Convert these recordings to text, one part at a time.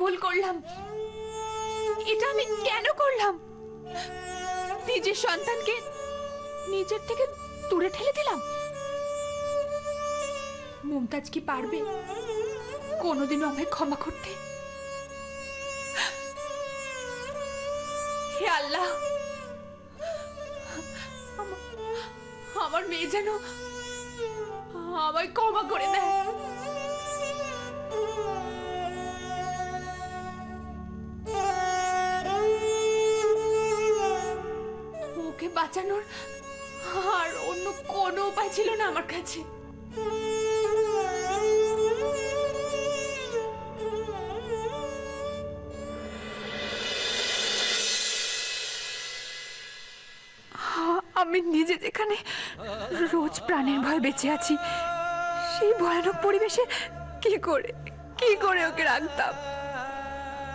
ভুল করলাম? এটা আমি কেন করলাম? নিজের সন্তানকে নিজের থেকে দূরে ঠেলে দিলাম। মুমতাজ কি পারবে কোনোদিনও আমায় ক্ষমা করতে? হে আল্লাহ, আমার মেয়ে যেন আমায় ক্ষমা করে দেয়। ওকে বাঁচানোর আর অন্য কোনো উপায় ছিল না আমার কাছে। আমি নিজে যেখানে রোজ প্রাণের ভয় বেঁচে আছি, সেই ভয়ানক পরিবেশে কি করে ওকে রাখতাম?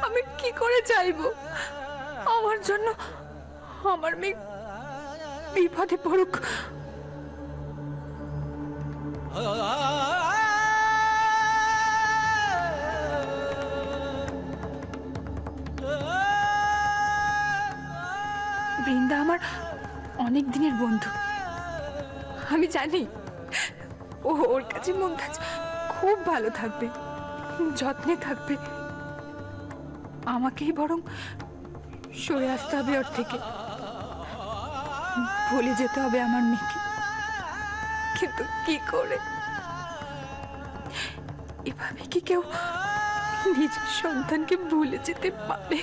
আমি কি করে চাইবো আমার জন্য আমার মেয়ে বিপদে পড়ুক? বৃন্দা আমার অনেক দিনের বন্ধু। আমি জানি ওর কাছে মুমতাজ খুব ভালো থাকবে, যত্নে থাকবে। আমাকেই বরং সরে আসতে হবে ওর থেকে, ভুলে যেতে হবে আমার মেয়েকে। কিন্তু কি করে? এভাবে কি কেউ নিজের সন্তানকে ভুলে যেতে পারে?